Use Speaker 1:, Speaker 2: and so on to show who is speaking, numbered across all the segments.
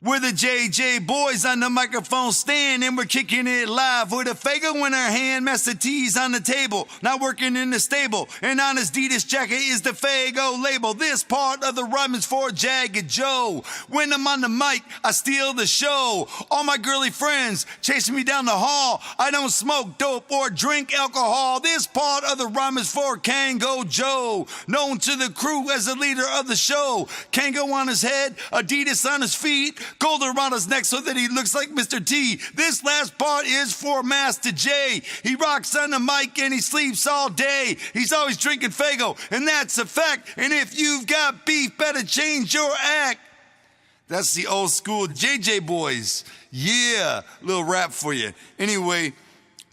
Speaker 1: We're the JJ boys on the microphone stand, and we're kicking it live with a Fago in our hand, Master T's on the table, not working in the stable, and on his Adidas jacket is the Fago label. This part of the rhyme is for Jagged Joe. When I'm on the mic, I steal the show. All my girly friends chasing me down the hall. I don't smoke dope or drink alcohol. This part of the rhyme is for Kango Joe, known to the crew as the leader of the show. Kango on his head, Adidas on his feet, gold around his neck so that he looks like Mr. T. This last part is for Master J. He rocks on the mic and he sleeps all day. He's always drinking Fago, and that's a fact. And if you've got beef, better change your act. That's the old school JJ boys. Yeah, little rap for you. Anyway,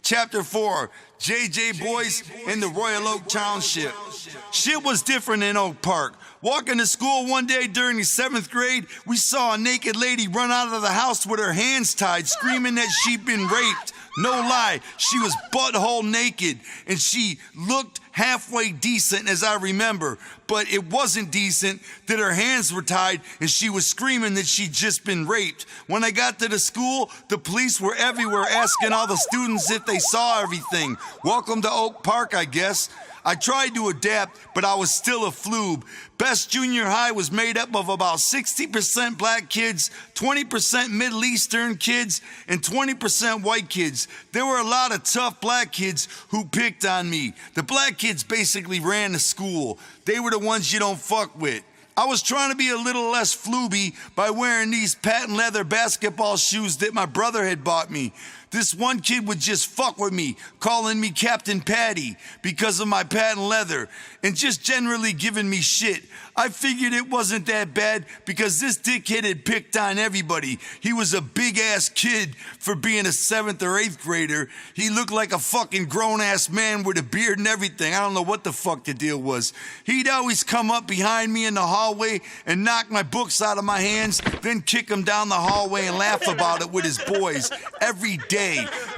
Speaker 1: chapter 4. JJ boys in the Royal Oak Township. Shit was different in Oak Park. Walking to school one day during the 7th grade, we saw a naked lady run out of the house with her hands tied, screaming that she'd been raped. No lie, she was butthole naked, and she looked halfway decent as I remember, but it wasn't decent that her hands were tied and she was screaming that she'd just been raped. When I got to the school, the police were everywhere asking all the students if they saw everything. Welcome to Oak Park, I guess. I tried to adapt, but I was still a floob. Best junior high was made up of about 60% black kids, 20% Middle Eastern kids, and 20% white kids. There were a lot of tough black kids who picked on me. The black kids basically ran the school. They were the ones you don't fuck with. I was trying to be a little less flooby by wearing these patent leather basketball shoes that my brother had bought me. This one kid would just fuck with me, calling me Captain Patty because of my patent leather, and just generally giving me shit. I figured it wasn't that bad because this dickhead had picked on everybody. He was a big-ass kid for being a 7th or 8th grader. He looked like a fucking grown-ass man with a beard and everything. I don't know what the fuck the deal was. He'd always come up behind me in the hallway and knock my books out of my hands, then kick them down the hallway and laugh about it with his boys every day.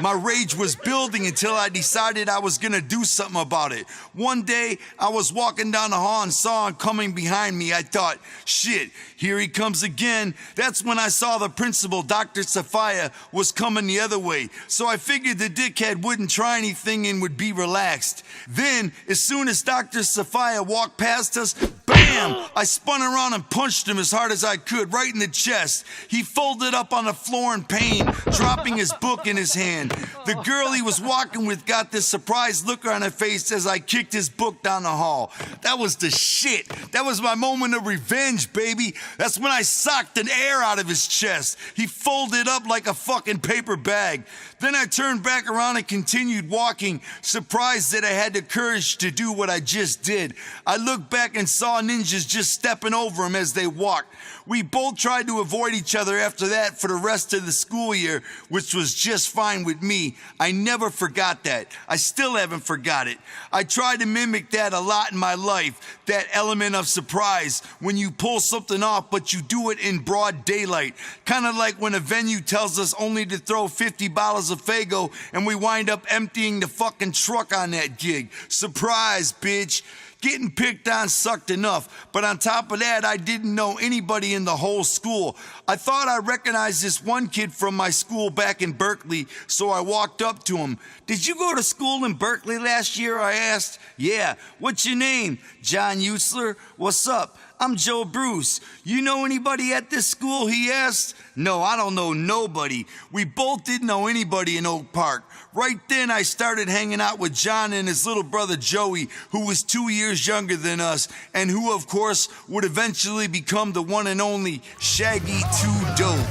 Speaker 1: My rage was building until I decided I was gonna do something about it. One day, I was walking down the hall and saw him coming behind me. I thought, shit, here he comes again. That's when I saw the principal, Dr. Sophia, was coming the other way. So I figured the dickhead wouldn't try anything and would be relaxed. Then, as soon as Dr. Sophia walked past us, bam! I spun around and punched him as hard as I could, right in the chest. He folded up on the floor in pain, dropping his book in his hand. The girl he was walking with got this surprised look on her face as I kicked his book down the hall. That was the shit. That was my moment of revenge, baby. That's when I socked an air out of his chest. He folded up like a fucking paper bag. Then I turned back around and continued walking, surprised that I had the courage to do what I just did. I looked back and saw ninjas just stepping over him as they walked. We both tried to avoid each other after that for the rest of the school year, which was just fine with me. I never forgot that. I still haven't forgot it. I tried to mimic that a lot in my life, that element of surprise, when you pull something off but you do it in broad daylight. Kind of like when a venue tells us only to throw 50 bottles of Fago and we wind up emptying the fucking truck on that gig. Surprise, bitch. Getting picked on sucked enough, but on top of that, I didn't know anybody in the whole school. I thought I recognized this one kid from my school back in Berkeley, so I walked up to him. "Did you go to school in Berkeley last year?" I asked. "Yeah. What's your name?" "John Usler." "What's up?" "I'm Joe Bruce." "You know anybody at this school?" he asked. "No, I don't know nobody." We both didn't know anybody in Oak Park. Right then, I started hanging out with John and his little brother Joey, who was 2 years younger than us, and who, of course, would eventually become the one and only Shaggy 2 Dope.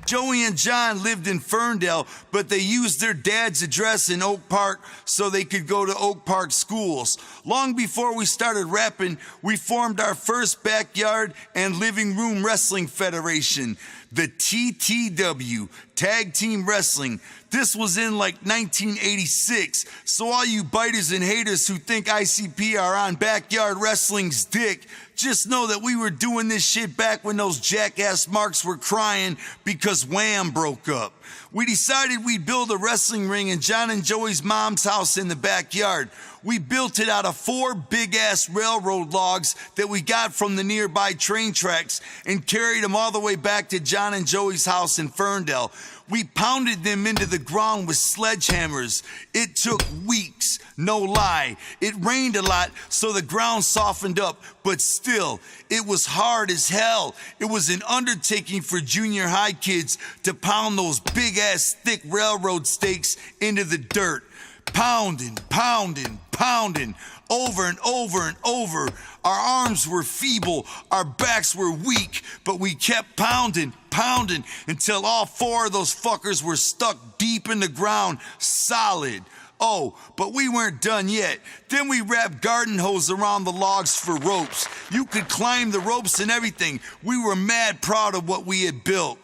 Speaker 1: Joey and John lived in Ferndale, but they used their dad's address in Oak Park so they could go to Oak Park schools. Long before we started rapping, we formed our first backyard and living room wrestling federation, the TTW, Tag Team Wrestling. This was in like 1986, so all you biters and haters who think ICP are on backyard wrestling's dick, Just know that we were doing this shit back when those jackass marks were crying because Wham broke up. We decided we'd build a wrestling ring in John and Joey's mom's house in the backyard. We built it out of 4 big-ass railroad logs that we got from the nearby train tracks and carried them all the way back to John and Joey's house in Ferndale. We pounded them into the ground with sledgehammers. It took weeks, no lie. It rained a lot, so the ground softened up, but still, it was hard as hell. It was an undertaking for junior high kids to pound those big-ass thick railroad stakes into the dirt. Pounding, pounding, pounding, over and over and over. Our arms were feeble, our backs were weak, but we kept pounding, pounding, until all 4 of those fuckers were stuck deep in the ground, solid. Oh, but we weren't done yet. Then we wrapped garden hose around the logs for ropes. You could climb the ropes and everything. We were mad proud of what we had built.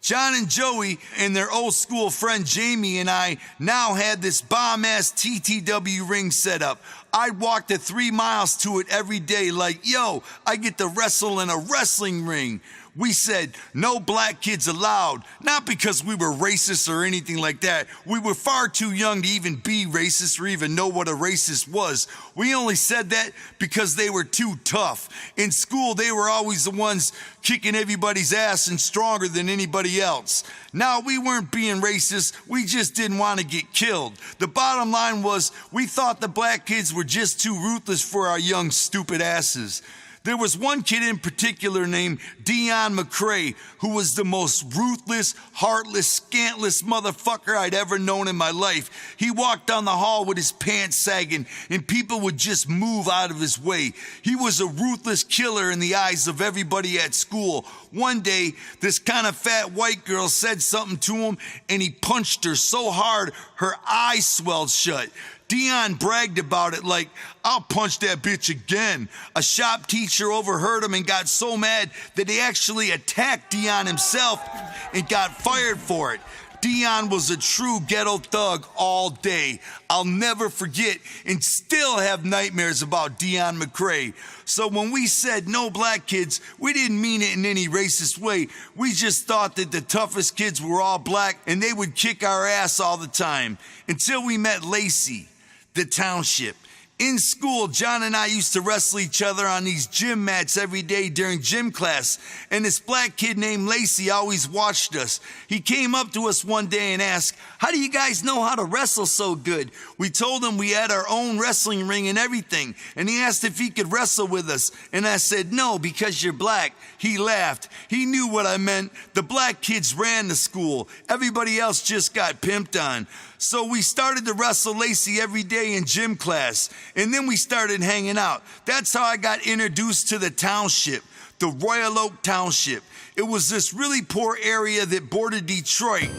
Speaker 1: John and Joey and their old school friend Jamie and I now had this bomb-ass TTW ring set up. I'd walk the 3 miles to it every day like, yo, I get to wrestle in a wrestling ring. We said, no black kids allowed, not because we were racist or anything like that. We were far too young to even be racist or even know what a racist was. We only said that because they were too tough. In school, they were always the ones kicking everybody's ass and stronger than anybody else. Now, we weren't being racist, we just didn't want to get killed. The bottom line was, we thought the black kids were just too ruthless for our young, stupid asses. There was one kid in particular named Dion McCrae who was the most ruthless, heartless, scantless motherfucker I'd ever known in my life. He walked down the hall with his pants sagging and people would just move out of his way. He was a ruthless killer in the eyes of everybody at school. One day, this kind of fat white girl said something to him and he punched her so hard her eyes swelled shut. Dion bragged about it like, I'll punch that bitch again. A shop teacher overheard him and got so mad that he actually attacked Dion himself and got fired for it. Dion was a true ghetto thug all day. I'll never forget and still have nightmares about Dion McCrae. So when we said no black kids, we didn't mean it in any racist way. We just thought that the toughest kids were all black and they would kick our ass all the time. Until we met Lacey, the township. In school, John and I used to wrestle each other on these gym mats every day during gym class, and this black kid named Lacey always watched us. He came up to us one day and asked, how do you guys know how to wrestle so good? We told him we had our own wrestling ring and everything, and he asked if he could wrestle with us, and I said, no, because you're black. He laughed. He knew what I meant. The black kids ran the school. Everybody else just got pimped on. So we started to wrestle Lacey every day in gym class, and then we started hanging out. That's how I got introduced to the township, the Royal Oak Township. It was this really poor area that bordered Detroit.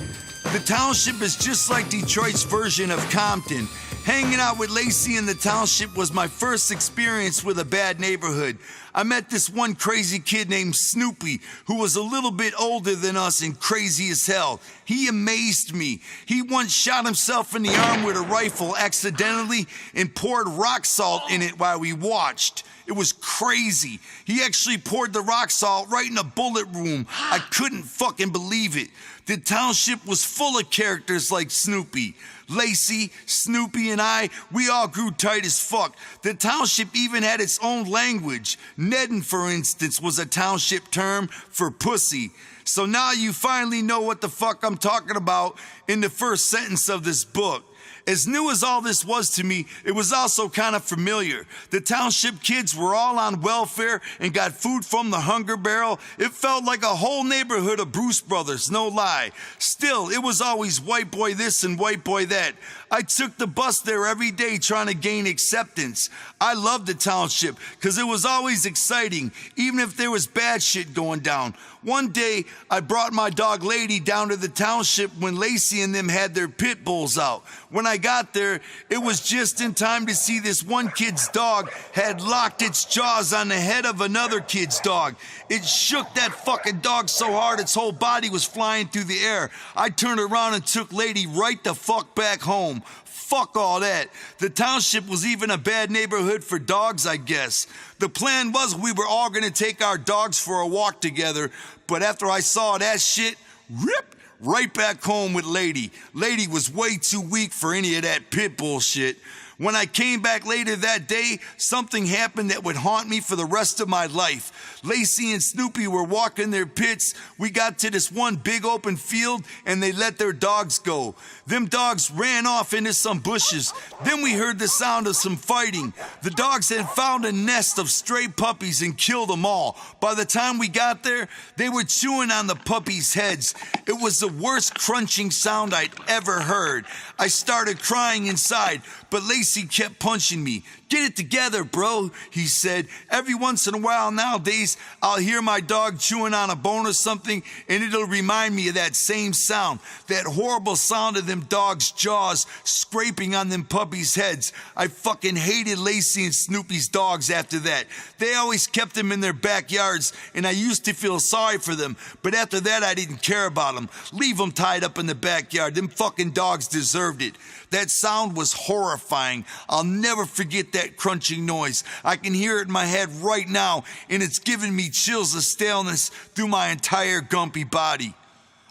Speaker 1: The township is just like Detroit's version of Compton. Hanging out with Lacey in the township was my first experience with a bad neighborhood. I met this one crazy kid named Snoopy who was a little bit older than us and crazy as hell. He amazed me. He once shot himself in the arm with a rifle accidentally and poured rock salt in it while we watched. It was crazy. He actually poured the rock salt right in the bullet wound. I couldn't fucking believe it. The township was full of characters like Snoopy. Lacey, Snoopy, and I, we all grew tight as fuck. The township even had its own language. Neddin, for instance, was a township term for pussy. So now you finally know what the fuck I'm talking about in the first sentence of this book. As new as all this was to me, it was also kind of familiar. The township kids were all on welfare and got food from the hunger barrel. It felt like a whole neighborhood of Bruce Brothers, no lie. Still, it was always white boy this and white boy that. I took the bus there every day trying to gain acceptance. I loved the township because it was always exciting, even if there was bad shit going down. One day, I brought my dog Lady down to the township when Lacey and them had their pit bulls out. When I I got there, it was just in time to see this one kid's dog had locked its jaws on the head of another kid's dog. It shook that fucking dog so hard its whole body was flying through the air. I turned around and took Lady right the fuck back home. Fuck all that. The township was even a bad neighborhood for dogs, I guess. The plan was we were all gonna take our dogs for a walk together, but after I saw that shit, rip, right back home with Lady. Lady was way too weak for any of that pit bullshit. When I came back later that day, something happened that would haunt me for the rest of my life. Lacey and Snoopy were walking their pits. We got to this one big open field and they let their dogs go. Them dogs ran off into some bushes. Then we heard the sound of some fighting. The dogs had found a nest of stray puppies and killed them all. By the time we got there, they were chewing on the puppies' heads. It was the worst crunching sound I'd ever heard. I started crying inside, but Lacey kept punching me. Get it together, bro, he said. Every once in a while nowadays, I'll hear my dog chewing on a bone or something, and it'll remind me of that same sound, that horrible sound of them dogs' jaws scraping on them puppies' heads. I fucking hated Lacey and Snoopy's dogs after that. They always kept them in their backyards, and I used to feel sorry for them, but after that I didn't care about them. Leave them tied up in the backyard. Them fucking dogs deserved it. That sound was horrifying. I'll never forget that crunching noise. I can hear it in my head right now, and it's giving me chills of staleness through my entire gumpy body.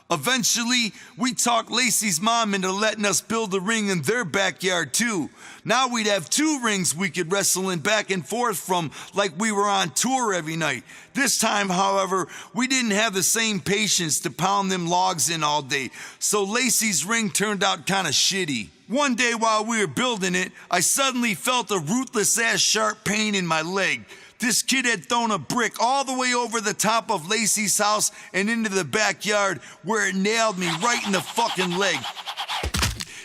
Speaker 1: Eventually, we talked Lacey's mom into letting us build a ring in their backyard too. Now we'd have 2 rings we could wrestle in back and forth from like we were on tour every night. This time, however, we didn't have the same patience to pound them logs in all day, so Lacey's ring turned out kinda shitty. One day while we were building it, I suddenly felt a ruthless-ass sharp pain in my leg. This kid had thrown a brick all the way over the top of Lacey's house and into the backyard where it nailed me right in the fucking leg.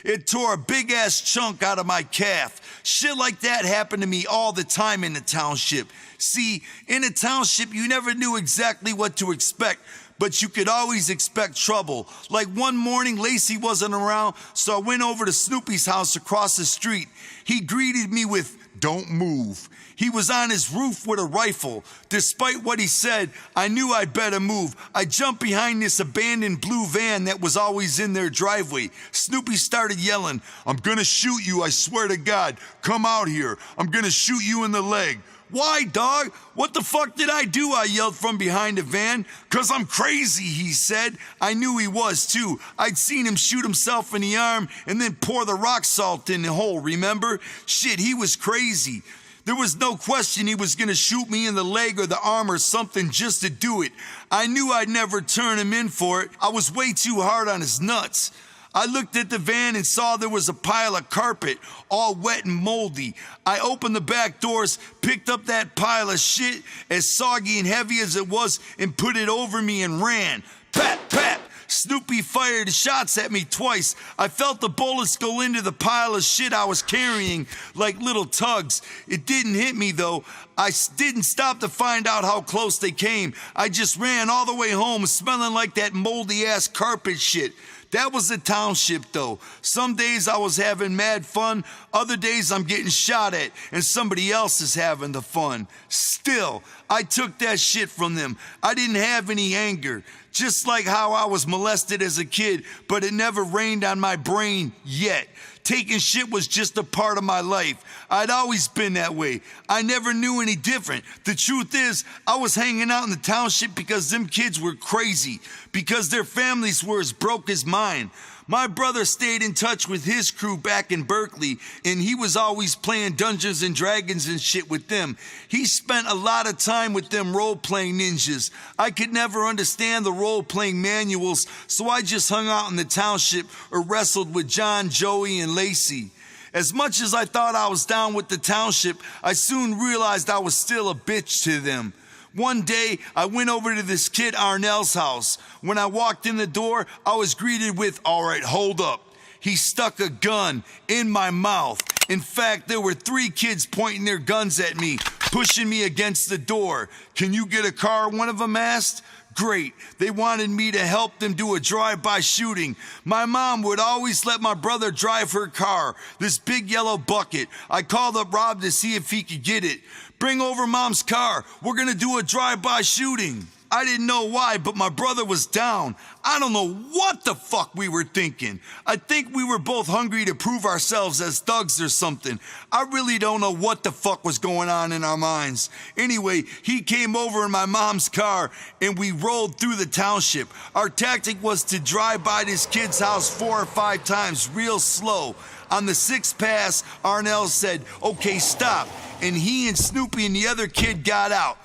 Speaker 1: It tore a big-ass chunk out of my calf. Shit like that happened to me all the time in the township. See, in a township, you never knew exactly what to expect, but you could always expect trouble. Like one morning, Lacey wasn't around, so I went over to Snoopy's house across the street. He greeted me with, "Don't move." He was on his roof with a rifle. Despite what he said, I knew I'd better move. I jumped behind this abandoned blue van that was always in their driveway. Snoopy started yelling, "I'm gonna shoot you, I swear to God. Come out here. I'm gonna shoot you in the leg." "Why, dog? What the fuck did I do?" I yelled from behind the van. "'Cause I'm crazy," he said. I knew he was too. I'd seen him shoot himself in the arm and then pour the rock salt in the hole, remember? Shit, he was crazy. There was no question he was gonna shoot me in the leg or the arm or something just to do it. I knew I'd never turn him in for it. I was way too hard on his nuts. I looked at the van and saw there was a pile of carpet, all wet and moldy. I opened the back doors, picked up that pile of shit, as soggy and heavy as it was, and put it over me and ran. Pat, pat! Snoopy fired shots at me twice. I felt the bullets go into the pile of shit I was carrying like little tugs. It didn't hit me though. I didn't stop to find out how close they came. I just ran all the way home smelling like that moldy ass carpet shit. That was the township though. Some days I was having mad fun, other days I'm getting shot at and somebody else is having the fun. Still, I took that shit from them. I didn't have any anger. Just like how I was molested as a kid, but it never rained on my brain yet. Taking shit was just a part of my life. I'd always been that way. I never knew any different. The truth is, I was hanging out in the township because them kids were crazy, because their families were as broke as mine. My brother stayed in touch with his crew back in Berkeley, and he was always playing Dungeons and Dragons and shit with them. He spent a lot of time with them role-playing ninjas. I could never understand the role-playing manuals, so I just hung out in the township or wrestled with John, Joey, and Lacey. As much as I thought I was down with the township, I soon realized I was still a bitch to them. One day, I went over to this kid Arnell's house. When I walked in the door, I was greeted with, "All right, hold up." He stuck a gun in my mouth. In fact, there were 3 kids pointing their guns at me, pushing me against the door. "Can you get a car?" one of them asked. great. They wanted me to help them do a drive-by shooting. My mom would always let my brother drive her car, this big yellow bucket. I called up Rob to see if he could get it. Bring over Mom's car. We're gonna do a drive-by shooting. I didn't know why, but my brother was down. I don't know what the fuck we were thinking. I think we were both hungry to prove ourselves as thugs or something. I really don't know what the fuck was going on in our minds. Anyway, he came over in my mom's car and we rolled through the township. Our tactic was to drive by this kid's house 4 or 5 times real slow. On the 6th pass, Arnell said, "Okay, stop." And he and Snoopy and the other kid got out.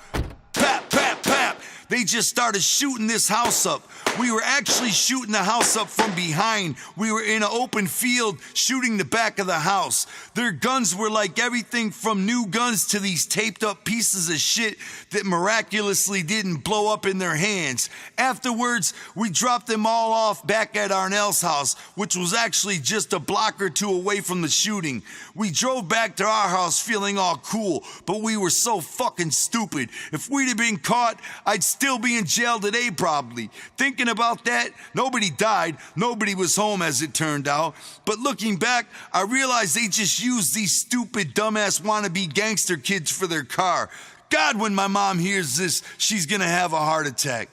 Speaker 1: Pap, pap, pap. They just started shooting this house up. We were actually shooting the house up from behind. We were in an open field shooting the back of the house. Their guns were like everything from new guns to these taped up pieces of shit that miraculously didn't blow up in their hands. Afterwards, we dropped them all off back at Arnell's house, which was actually just a block or 2 away from the shooting. We drove back to our house feeling all cool, but we were so fucking stupid. If we'd have been caught, I'd still be in jail today probably. Thinking about that, nobody died, nobody was home as it turned out. But looking back, I realized they just used these stupid dumbass wannabe gangster kids for their car. God, when my mom hears this, she's gonna have a heart attack.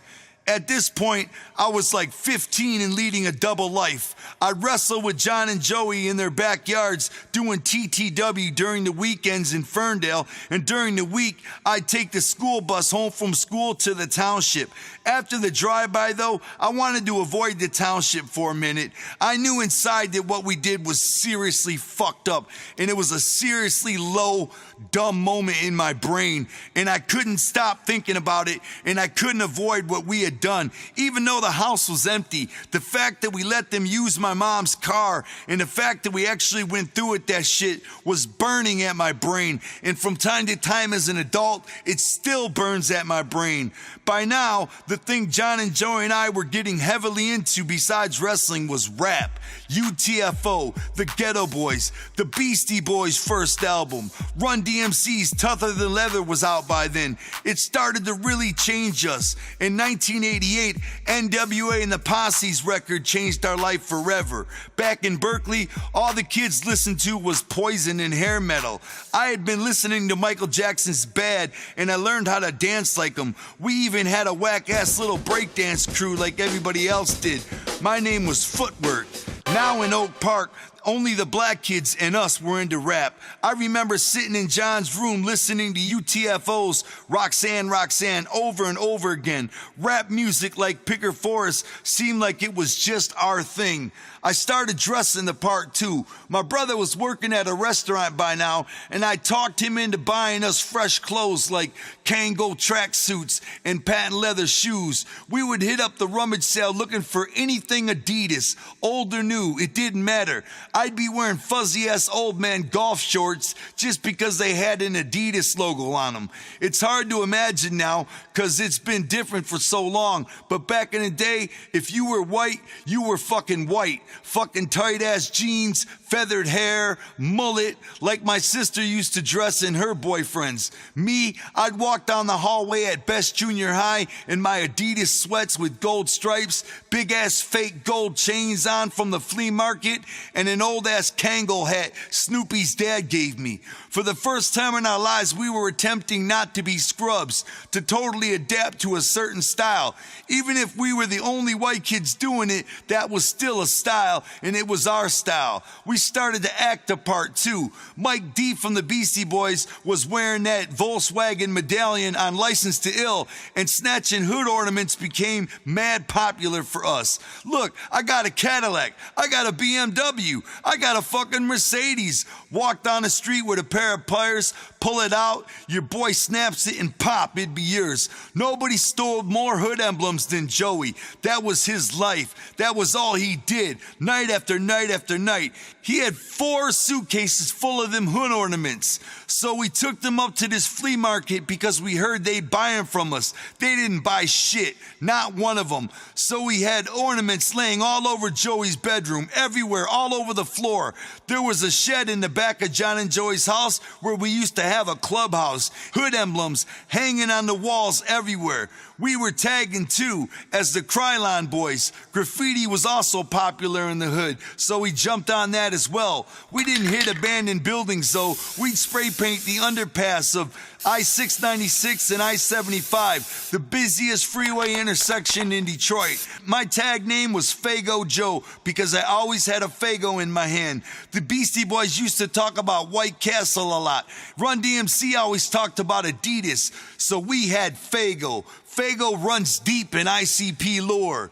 Speaker 1: At this point, I was like 15 and leading a double life. I'd wrestle with John and Joey in their backyards doing TTW during the weekends in Ferndale, and during the week, I'd take the school bus home from school to the township. After the drive-by, though, I wanted to avoid the township for a minute. I knew inside that what we did was seriously fucked up, and it was a seriously low, dumb moment in my brain, and I couldn't stop thinking about it, and I couldn't avoid what we had done. Even though the house was empty, the fact that we let them use my mom's car and the fact that we actually went through it, that shit was burning at my brain. And from time to time as an adult, it still burns at my brain. By now, the thing John and Joey and I were getting heavily into besides wrestling was rap. UTFO, the Ghetto Boys, the Beastie Boys' first album. Run DMC's Tougher Than Leather was out by then. It started to really change us. In 1988, NWA and the Posse's record changed our life forever. Back in Berkeley, all the kids listened to was Poison and hair metal. I had been listening to Michael Jackson's Bad, and I learned how to dance like him. We even had a whack-ass little breakdance crew like everybody else did. My name was Footwork. Now in Oak Park, only the black kids and us were into rap. I remember sitting in John's room listening to UTFO's Roxanne, Roxanne over and over again. Rap music like Picker Forest seemed like it was just our thing. I started dressing the part too. My brother was working at a restaurant by now, and I talked him into buying us fresh clothes like Kangol tracksuits and patent leather shoes. We would hit up the rummage sale looking for anything Adidas, old or new, it didn't matter. I'd be wearing fuzzy-ass old man golf shorts just because they had an Adidas logo on them. It's hard to imagine now because it's been different for so long, but back in the day, if you were white, you were fucking white. Fucking tight-ass jeans, feathered hair, mullet, like my sister used to dress in her boyfriends. Me, I'd walk down the hallway at Best Junior High in my Adidas sweats with gold stripes, big-ass fake gold chains on from the flea market, and an old-ass Kangol hat Snoopy's dad gave me. For the first time in our lives, we were attempting not to be scrubs, to totally adapt to a certain style. Even if we were the only white kids doing it, that was still a style, and it was our style. We started to act a part too. Mike D from the Beastie Boys was wearing that Volkswagen medallion on License to Ill, and snatching hood ornaments became mad popular for us. Look, I got a Cadillac, I got a BMW, I got a fucking Mercedes. Walk down the street with a pair of pliers, pull it out, your boy snaps it and pop, it'd be yours. Nobody stole more hood emblems than Joey. That was his life. That was all he did, night after night after night. He had 4 suitcases full of them hood ornaments. So we took them up to this flea market because we heard they'd buy them from us. They didn't buy shit, not one of them. So we had ornaments laying all over Joey's bedroom, everywhere, all over the floor. There was a shed in the back of John and Joey's house where we used to have a clubhouse, hood emblems hanging on the walls everywhere. We were tagging too as the Krylon Boys. Graffiti was also popular in the hood, so we jumped on that as well. We didn't hit abandoned buildings though. We'd spray paint the underpass of I-696 and I-75, the busiest freeway intersection in Detroit. My tag name was Fago Joe because I always had a Fago in my hand. The Beastie Boys used to talk about White Castle a lot. Run DMC always talked about Adidas, so we had Fago. Fago runs deep in ICP lore.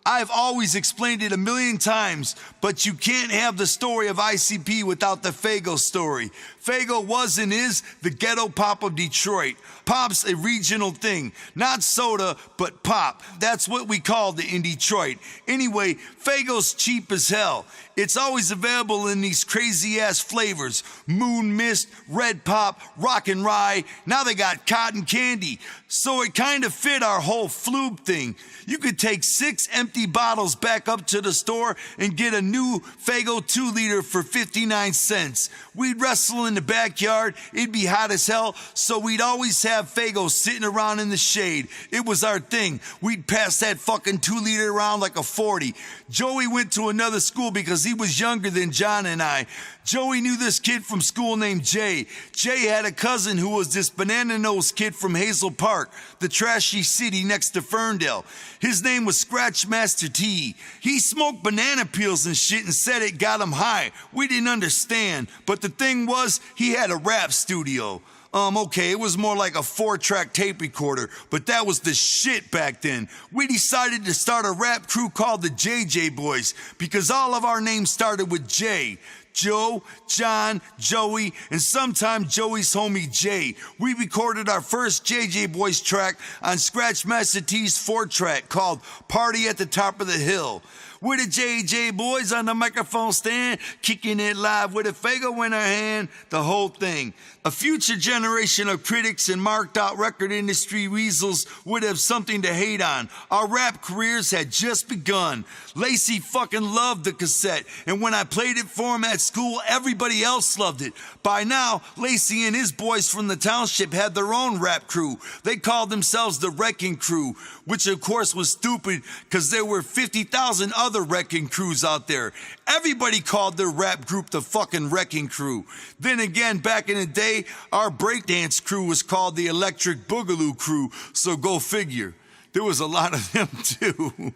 Speaker 1: I've always explained it a million times, but you can't have the story of ICP without the Fago story. Fago was and is the ghetto pop of Detroit. Pop's a regional thing, not soda, but pop. That's what we called it in Detroit. Anyway, Fago's cheap as hell. It's always available in these crazy-ass flavors. Moon Mist, Red Pop, Rock and Rye. Now they got cotton candy. So it kind of fit our whole flube thing. You could take 6 empty bottles back up to the store and get a new Fago 2-liter for 59 cents. We'd wrestle in the backyard. It'd be hot as hell, so we'd always have Fago sitting around in the shade. It was our thing. We'd pass that fucking 2-liter around like a 40. Joey went to another school because he was younger than John and I. Joey knew this kid from school named Jay. Jay had a cousin who was this banana-nosed kid from Hazel Park, the trashy city next to Ferndale. His name was Scratch Master T. He smoked banana peels and shit and said it got him high. We didn't understand, but the thing was, he had a rap studio. Okay, it was more like a 4-track tape recorder, but that was the shit back then. We decided to start a rap crew called the JJ Boys because all of our names started with J. Joe, John, Joey, and sometimes Joey's homie Jay. We recorded our first JJ Boys track on Scratch Master T's 4-track called Party at the Top of the Hill. We're the JJ Boys on the microphone stand, kicking it live with a Fago in our hand, the whole thing. A future generation of critics and marked out record industry weasels would have something to hate on. Our rap careers had just begun. Lacey fucking loved the cassette, and when I played it for him at school, everybody else loved it. By now, Lacey and his boys from the township had their own rap crew. They called themselves the Wrecking Crew, which of course was stupid because there were 50,000 other wrecking crews out there. Everybody called their rap group the fucking Wrecking Crew. Then again, back in the day, our breakdance crew was called the Electric Boogaloo Crew, so go figure. There was a lot of them too.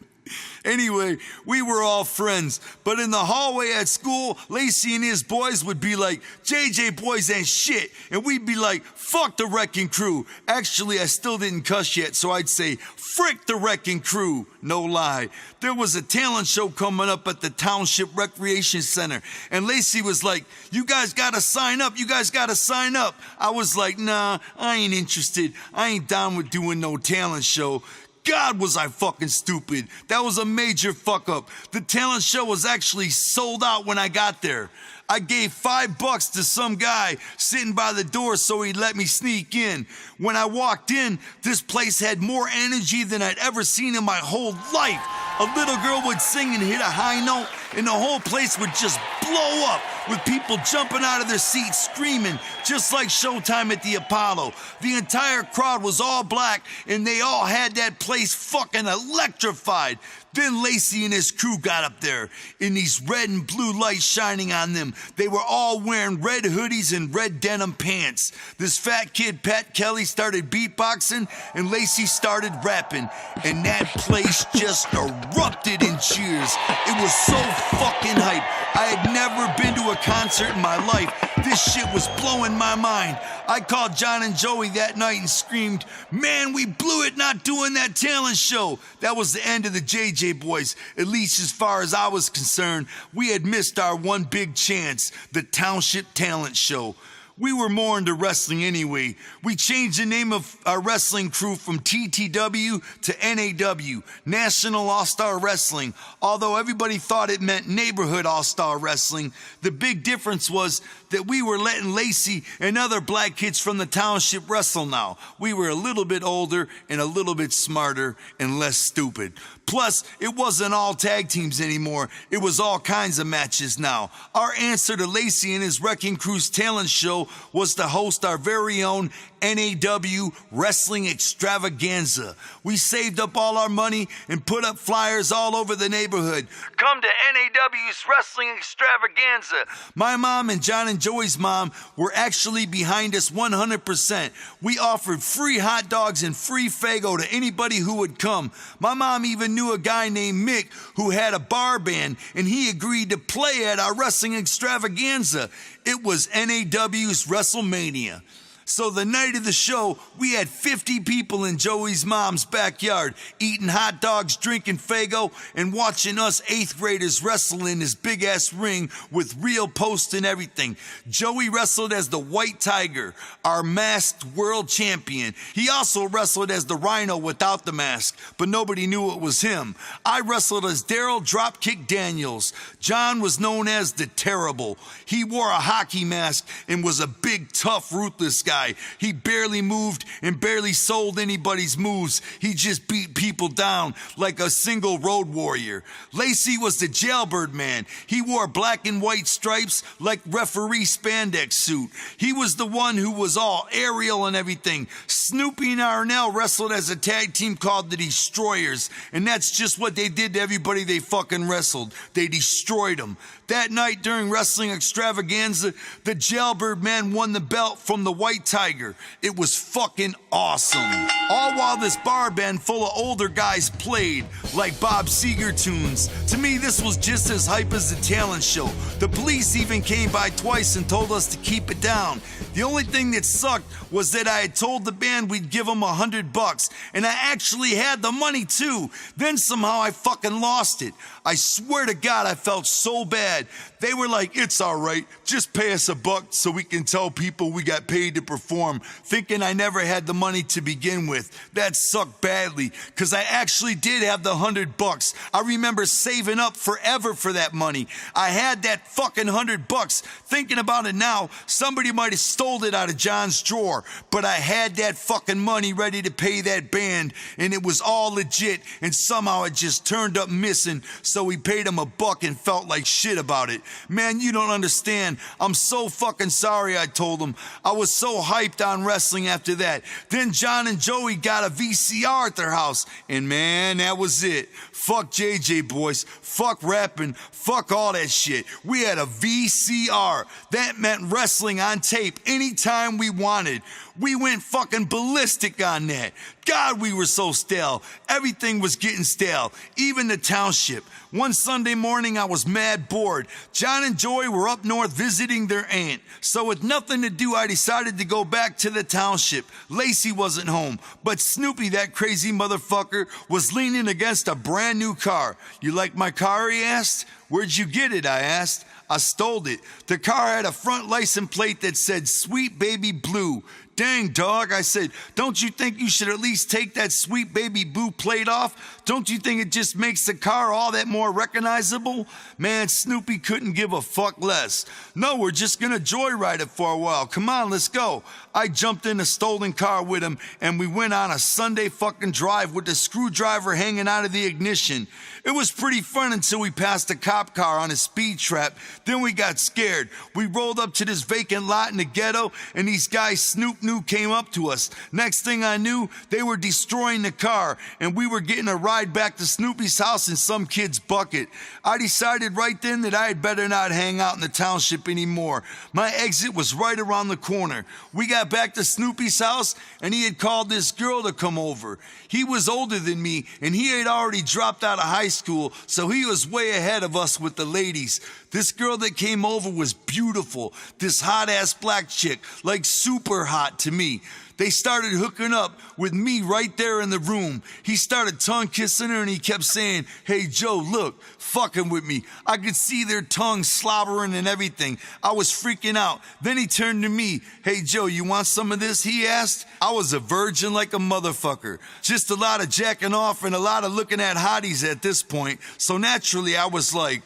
Speaker 1: Anyway, we were all friends, but in the hallway at school, Lacey and his boys would be like, JJ Boys ain't shit, and we'd be like, fuck the Wrecking Crew. Actually, I still didn't cuss yet, so I'd say, frick the Wrecking Crew. No lie. There was a talent show coming up at the Township Recreation Center, and Lacey was like, you guys gotta sign up, you guys gotta sign up. I was like, nah, I ain't interested. I ain't down with doing no talent show. God, was I fucking stupid. That was a major fuck up. The talent show was actually sold out when I got there. I gave $5 to some guy sitting by the door so he'd let me sneak in. When I walked in, this place had more energy than I'd ever seen in my whole life. A little girl would sing and hit a high note, and the whole place would just blow up with people jumping out of their seats screaming, just like Showtime at the Apollo. The entire crowd was all black, and they all had that place fucking electrified. Then Lacey and his crew got up there in these red and blue lights shining on them. They were all wearing red hoodies and red denim pants. This fat kid, Pat Kelly, started beatboxing and Lacey started rapping. And that place just erupted in cheers. It was so fucking hype. I had never been to a concert in my life. This shit was blowing my mind. I called John and Joey that night and screamed, man, we blew it not doing that talent show. That was the end of the JJ Boys, at least as far as I was concerned. We had missed our one big chance, the Township Talent Show. We were more into wrestling anyway. We changed the name of our wrestling crew from TTW to NAW, National All-Star Wrestling. Although everybody thought it meant Neighborhood All-Star Wrestling, the big difference was that we were letting Lacey and other black kids from the township wrestle now. We were a little bit older and a little bit smarter and less stupid. Plus, it wasn't all tag teams anymore. It was all kinds of matches now. Our answer to Lacey and his Wrecking Crew's talent show show was to host our very own NAW Wrestling Extravaganza. We saved up all our money and put up flyers all over the neighborhood. Come to NAW's Wrestling Extravaganza. My mom and John and Joey's mom were actually behind us 100%. We offered free hot dogs and free Faygo to anybody who would come. My mom even knew a guy named Mick who had a bar band, and he agreed to play at our Wrestling Extravaganza. It was NAW's WrestleMania. So the night of the show, we had 50 people in Joey's mom's backyard, eating hot dogs, drinking Faygo, and watching us 8th graders wrestle in this big-ass ring with real posts and everything. Joey wrestled as the White Tiger, our masked world champion. He also wrestled as the Rhino without the mask, but nobody knew it was him. I wrestled as Daryl Dropkick Daniels. John was known as the Terrible. He wore a hockey mask and was a big, tough, ruthless guy. He barely moved and barely sold anybody's moves. He just beat people down like a single road warrior. Lacey was the Jailbird Man. He wore black and white stripes like referee spandex suit. He was the one who was all aerial and everything. Snoopy and Arnell wrestled as a tag team called the Destroyers, and that's just what they did to everybody they fucking wrestled. They destroyed them. That night during Wrestling Extravaganza, the Jailbird Man won the belt from the White Tiger. It was fucking awesome. All while this bar band full of older guys played, like Bob Seger tunes. To me, this was just as hype as the talent show. The police even came by twice and told us to keep it down. The only thing that sucked was that I had told the band we'd give them $100, and I actually had the money too. Then somehow I fucking lost it. I swear to God, I felt so bad. They were like, "It's all right, just pay us $1 so we can tell people we got paid to perform," thinking I never had the money to begin with. That sucked badly, because I actually did have the $100. I remember saving up forever for that money. I had that fucking $100. Thinking about it now, somebody might have stole it out of John's drawer, but I had that fucking money ready to pay that band, and it was all legit, and somehow it just turned up missing, so we paid him $1 and felt like shit about it. Man, you don't understand. I'm so fucking sorry, I told him. I was so hyped on wrestling after that. Then John and Joey got a VCR at their house, and man, that was it. Fuck JJ, boys. Fuck rapping. Fuck all that shit. We had a VCR. That meant wrestling on tape anytime we wanted. We went fucking ballistic on that. God, we were so stale. Everything was getting stale, even the township. One Sunday morning, I was mad bored. John and Joey were up north visiting their aunt. So with nothing to do, I decided to go back to the township. Lacey wasn't home, but Snoopy, that crazy motherfucker, was leaning against a brand new car. "You like my car?" he asked. "Where'd you get it?" I asked. "I stole it." The car had a front license plate that said "Sweet Baby Blue." "Dang, dog," I said, "don't you think you should at least take that Sweet Baby Blue plate off? Don't you think it just makes the car all that more recognizable?" Man, Snoopy couldn't give a fuck less. "No, we're just gonna joyride it for a while. Come on, let's go." I jumped in a stolen car with him, and we went on a Sunday fucking drive with the screwdriver hanging out of the ignition. It was pretty fun until we passed a cop car on a speed trap. Then we got scared. We rolled up to this vacant lot in the ghetto, and these guys Snoop knew came up to us. Next thing I knew, they were destroying the car, and we were getting a ride back to Snoopy's house in some kid's bucket. I decided right then that I had better not hang out in the township anymore. My exit was right around the corner. We got back to Snoopy's house, and he had called this girl to come over. He was older than me, and he had already dropped out of high school, so he was way ahead of us with the ladies. This girl that came over was beautiful. This hot-ass black chick, like super hot to me. They started hooking up with me right there in the room. He started tongue kissing her, and he kept saying, "Hey, Joe, look," fucking with me. I could see their tongues slobbering and everything. I was freaking out. Then he turned to me. "Hey, Joe, you want some of this?" he asked. I was a virgin like a motherfucker. Just a lot of jacking off and a lot of looking at hotties at this point. So naturally, I was like,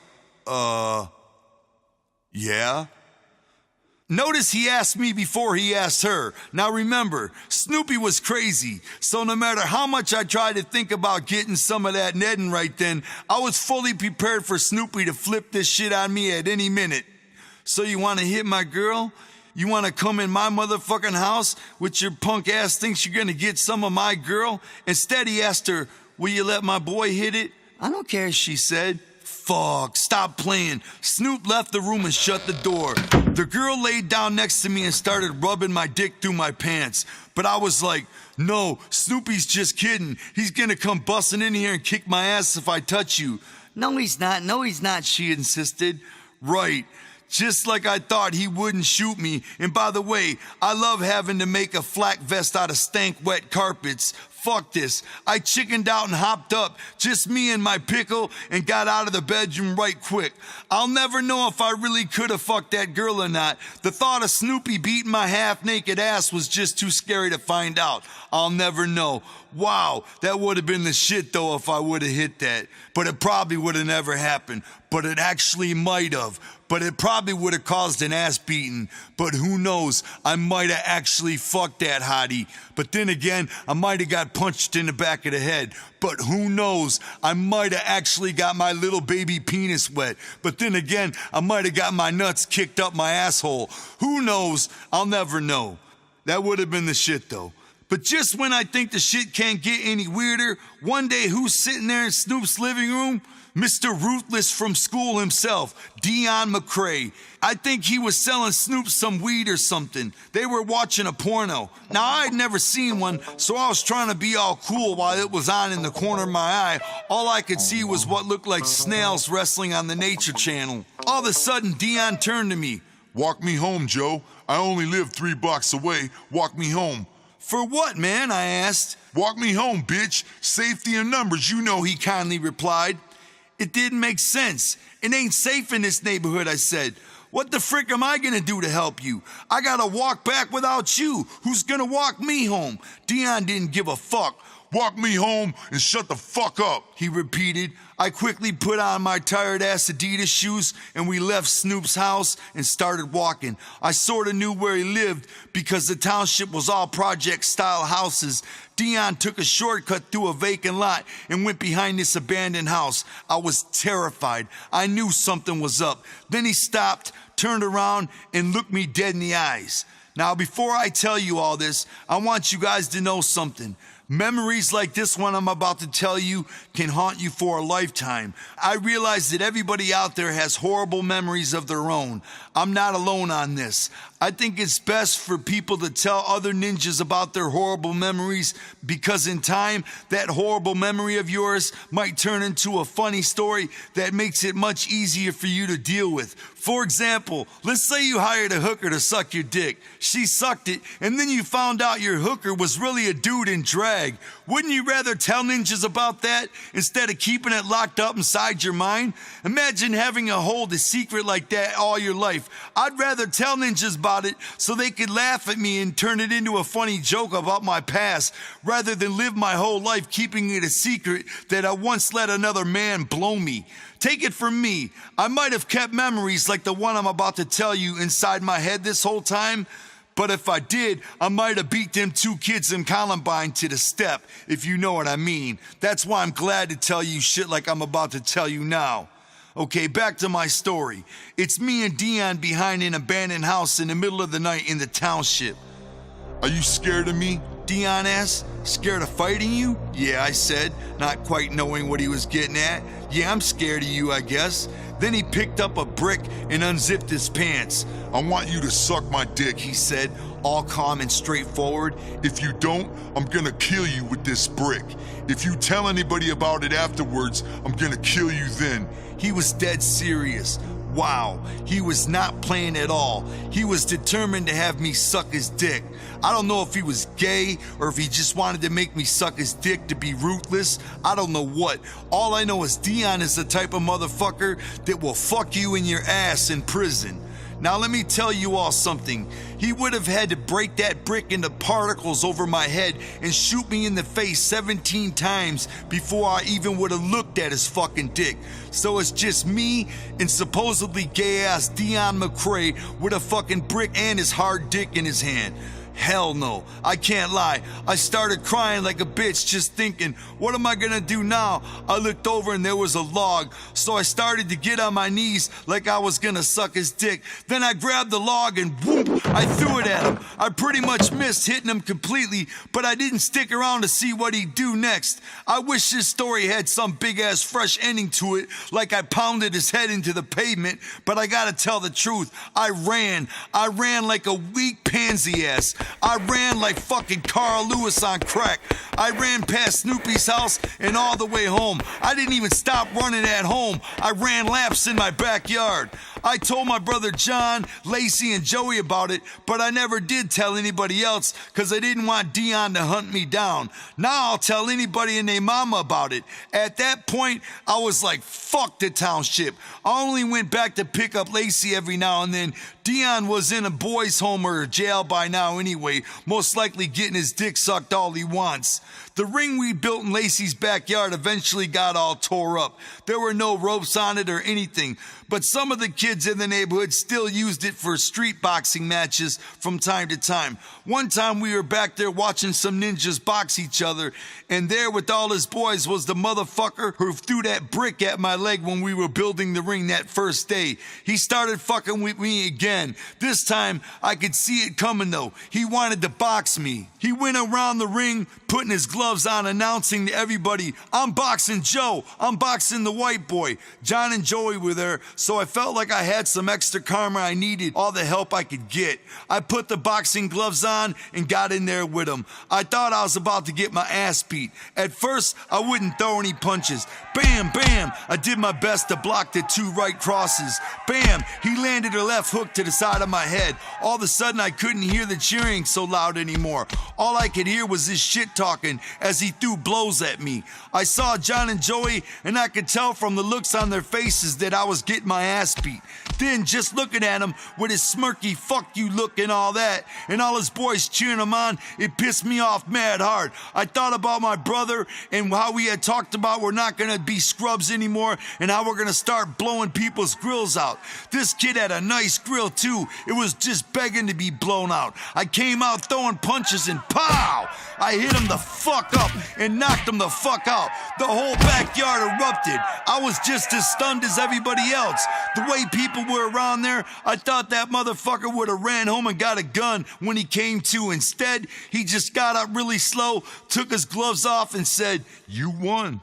Speaker 1: yeah? Notice he asked me before he asked her. Now remember, Snoopy was crazy, so no matter how much I tried to think about getting some of that Neddin right then, I was fully prepared for Snoopy to flip this shit on me at any minute. "So you want to hit my girl?" You want to come in my motherfucking house with your punk ass thinks you're gonna get some of my girl? Instead, he asked her, will you let my boy hit it? I don't care, she said. Fuck, stop playing. Snoop left the room and shut the door. The girl laid down next to me and started rubbing my dick through my pants. But I was like, no, Snoopy's just kidding. He's gonna come busting in here and kick my ass if I touch you. No, he's not, she insisted. Right. Just like I thought he wouldn't shoot me. And by the way, I love having to make a flak vest out of stank wet carpets. Fuck this. I chickened out and hopped up, just me and my pickle, and got out of the bedroom right quick. I'll never know if I really could have fucked that girl or not. The thought of Snoopy beating my half-naked ass was just too scary to find out. I'll never know. Wow, that would have been the shit though if I would have hit that. But it probably would have never happened. But it actually might have. But it probably would have caused an ass beating. But who knows, I might have actually fucked that hottie. But then again, I might have got punched in the back of the head. But who knows, I might have actually got my little baby penis wet. But then again, I might have got my nuts kicked up my asshole. Who knows, I'll never know. That would have been the shit though. But just when I think the shit can't get any weirder, one day who's sitting there in Snoop's living room? Mr. Ruthless from school himself, Dion McCrae. I think he was selling Snoop some weed or something. They were watching a porno. Now, I'd never seen one, so I was trying to be all cool while it was on in the corner of my eye. All I could see was what looked like snails wrestling on the Nature Channel. All of a sudden, Dion turned to me.
Speaker 2: Walk me home, Joe. I only live 3 blocks away. Walk me home.
Speaker 1: For what, man? I asked.
Speaker 2: Walk me home, bitch. Safety in numbers, you know,
Speaker 1: He kindly replied. It didn't make sense. It ain't safe in this neighborhood, I said. What the frick am I gonna do to help you? I gotta walk back without you. Who's gonna walk me home? Dion didn't give a fuck.
Speaker 2: Walk me home and shut the fuck up,
Speaker 1: he repeated. I quickly put on my tired-ass Adidas shoes and we left Snoop's house and started walking. I sorta knew where he lived because the township was all project-style houses. Dion took a shortcut through a vacant lot and went behind this abandoned house. I was terrified. I knew something was up. Then he stopped, turned around, and looked me dead in the eyes. Now, before I tell you all this, I want you guys to know something. Memories like this one I'm about to tell you can haunt you for a lifetime. I realize that everybody out there has horrible memories of their own. I'm not alone on this. I think it's best for people to tell other ninjas about their horrible memories because in time, that horrible memory of yours might turn into a funny story that makes it much easier for you to deal with. For example, let's say you hired a hooker to suck your dick. She sucked it, and then you found out your hooker was really a dude in drag. Wouldn't you rather tell ninjas about that instead of keeping it locked up inside your mind? Imagine having to hold a secret like that all your life. I'd rather tell ninjas about it so they could laugh at me and turn it into a funny joke about my past rather than live my whole life keeping it a secret that I once let another man blow me. Take it from me, I might have kept memories like the one I'm about to tell you inside my head this whole time, but if I did, I might have beat them 2 kids in Columbine to the step, if you know what I mean. That's why I'm glad to tell you shit like I'm about to tell you now. Okay, back to my story. It's me and Dion behind an abandoned house in the middle of the night in the township.
Speaker 2: Are you scared of me?
Speaker 1: Dion asked. Scared of fighting you? Yeah, I said, not quite knowing what he was getting at. Yeah, I'm scared of you, I guess. Then he picked up a brick and unzipped his pants.
Speaker 2: I want you to suck my dick,
Speaker 1: he said, all calm and straightforward.
Speaker 2: If you don't, I'm gonna kill you with this brick. If you tell anybody about it afterwards, I'm gonna kill you then.
Speaker 1: He was dead serious. Wow, he was not playing at all. He was determined to have me suck his dick. I don't know if he was gay or if he just wanted to make me suck his dick to be ruthless. I don't know what. All I know is Dion is the type of motherfucker that will fuck you in your ass in prison. Now let me tell you all something. He would have had to break that brick into particles over my head and shoot me in the face 17 times before I even would have looked at his fucking dick. So it's just me and supposedly gay-ass Dion McCrae with a fucking brick and his hard dick in his hand. Hell no, I can't lie. I started crying like a bitch just thinking, what am I gonna do now? I looked over and there was a log, so I started to get on my knees like I was gonna suck his dick. Then I grabbed the log and whoop, I threw it at him. I pretty much missed hitting him completely, but I didn't stick around to see what he'd do next. I wish this story had some big ass fresh ending to it, like I pounded his head into the pavement, but I gotta tell the truth. I ran like a weak pansy ass. I ran like fucking Carl Lewis on crack. I ran past Snoopy's house and all the way home. I didn't even stop running at home. I ran laps in my backyard. I told my brother John, Lacey, and Joey about it, but I never did tell anybody else because I didn't want Dion to hunt me down. Now I'll tell anybody and their mama about it. At that point, I was like, fuck the township. I only went back to pick up Lacey every now and then. Dion was in a boys' home or jail by now anyway, most likely getting his dick sucked all he wants. The ring we built in Lacey's backyard eventually got all tore up. There were no ropes on it or anything, but some of the kids in the neighborhood still used it for street boxing matches from time to time. One time we were back there watching some ninjas box each other, and there with all his boys was the motherfucker who threw that brick at my leg when we were building the ring that first day. He started fucking with me again. This time I could see it coming though. He wanted to box me. He went around the ring putting his gloves on, announcing to everybody, I'm boxing Joe, I'm boxing the white boy. John and Joey were there, so I felt like I had some extra karma I needed, all the help I could get. I put the boxing gloves on and got in there with him. I thought I was about to get my ass beat. At first, I wouldn't throw any punches. Bam, bam, I did my best to block the two right crosses. Bam, he landed a left hook to the side of my head. All of a sudden, I couldn't hear the cheering so loud anymore. All I could hear was his shit talking as he threw blows at me. I saw John and Joey, and I could tell from the looks on their faces that I was getting my ass beat. Then, just looking at him with his smirky fuck you look and all that, and all his boys cheering him on, it pissed me off mad hard. I thought about my brother and how we had talked about we're not gonna be scrubs anymore and how we're gonna start blowing people's grills out. This kid had a nice grill too. It was just begging to be blown out. I came out throwing punches and pow! I hit him the fuck up and knocked him the fuck out. The whole backyard erupted. I was just as stunned as everybody else. The way people were around there, I thought that motherfucker would have ran home and got a gun when he came to. Instead, he just got up really slow, took his gloves off and said, "You won."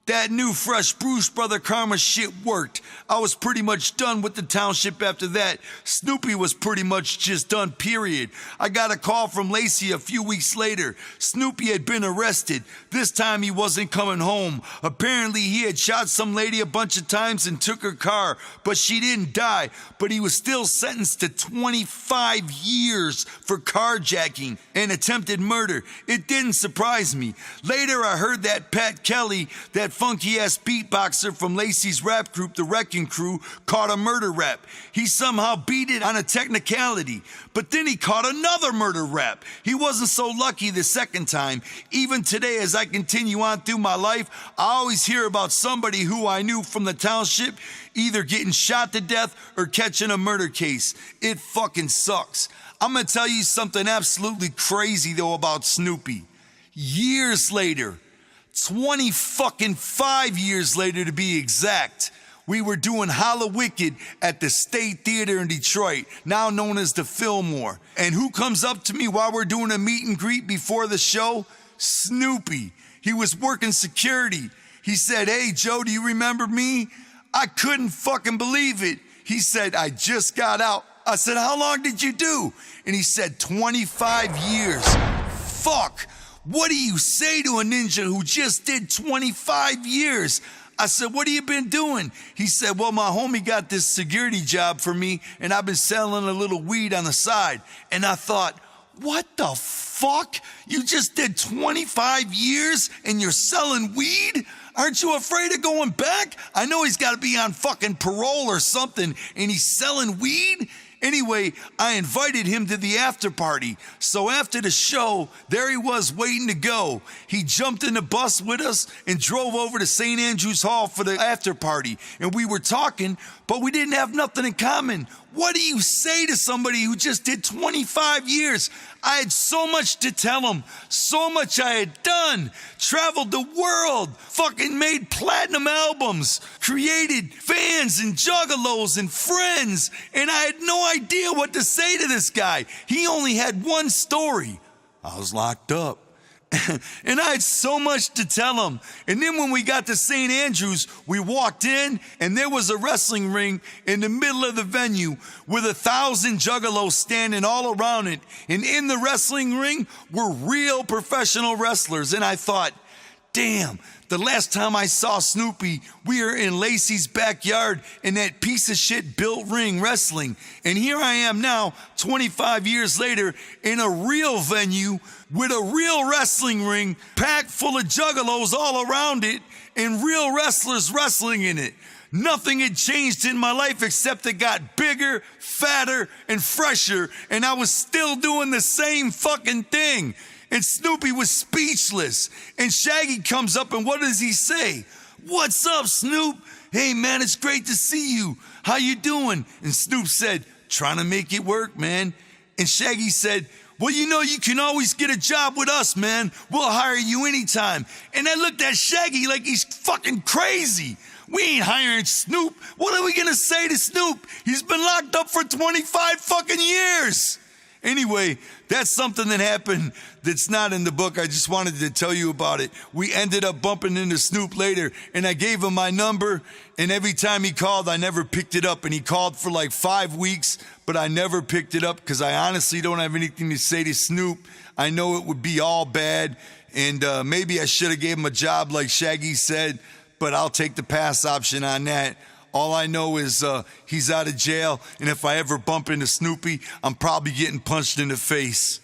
Speaker 1: That new fresh Bruce Brother Karma shit worked. I was pretty much done with the township after that. Snoopy was pretty much just done, period. I got a call from Lacey a few weeks later. Snoopy had been arrested. This time he wasn't coming home. Apparently he had shot some lady a bunch of times and took her car, but she didn't die. But he was still sentenced to 25 years for carjacking and attempted murder. It didn't surprise me. Later I heard that Pat Kelly, that funky-ass beatboxer from Lacey's rap group, The Wrecking Crew, caught a murder rap. He somehow beat it on a technicality, but then he caught another murder rap. He wasn't so lucky the second time. Even today, as I continue on through my life, I always hear about somebody who I knew from the township either getting shot to death or catching a murder case. It fucking sucks. I'm gonna tell you something absolutely crazy, though, about Snoopy. Years later, 25 years later to be exact, we were doing Hallowicked at the State Theater in Detroit, now known as the Fillmore. And who comes up to me while we're doing a meet and greet before the show? Snoopy. He was working security. He said, "Hey, Joe, do you remember me?" I couldn't fucking believe it. He said, "I just got out." I said, "How long did you do?" And he said, 25 years. Fuck. What do you say to a ninja who just did 25 years? I said, "What have you been doing?" He said, "Well, my homie got this security job for me, and I've been selling a little weed on the side." And I thought, what the fuck? You just did 25 years and you're selling weed? Aren't you afraid of going back? I know he's got to be on fucking parole or something, and he's selling weed? Anyway, I invited him to the after party. So after the show, there he was waiting to go. He jumped in the bus with us and drove over to St. Andrew's Hall for the after party. And we were talking, but we didn't have nothing in common. What do you say to somebody who just did 25 years? I had so much to tell him, so much I had done, traveled the world, fucking made platinum albums, created fans and juggalos and friends, and I had no idea what to say to this guy. He only had one story. I was locked up. And I had so much to tell him. And then when we got to St. Andrews, we walked in and there was a wrestling ring in the middle of the venue with 1,000 juggalos standing all around it. And in the wrestling ring were real professional wrestlers. And I thought, damn, the last time I saw Snoopy, we were in Lacey's backyard in that piece of shit built ring wrestling. And here I am now, 25 years later, in a real venue with a real wrestling ring packed full of juggalos all around it and real wrestlers wrestling in it. Nothing had changed in my life except it got bigger, fatter, and fresher, and I was still doing the same fucking thing. And Snoopy was speechless. And Shaggy comes up and what does he say? "What's up, Snoop? Hey, man, it's great to see you. How you doing?" And Snoop said, "Trying to make it work, man." And Shaggy said, "Well, you know, you can always get a job with us, man. We'll hire you anytime." And I looked at Shaggy like he's fucking crazy. We ain't hiring Snoop. What are we gonna say to Snoop? He's been locked up for 25 fucking years. Anyway, that's something that happened that's not in the book. I just wanted to tell you about it. We ended up bumping into Snoop later, and I gave him my number, and every time he called, I never picked it up. And he called for like 5 weeks, but I never picked it up because I honestly don't have anything to say to Snoop. I know it would be all bad, and maybe I should have gave him a job like Shaggy said, but I'll take the pass option on that. All I know is he's out of jail, and if I ever bump into Snoopy, I'm probably getting punched in the face.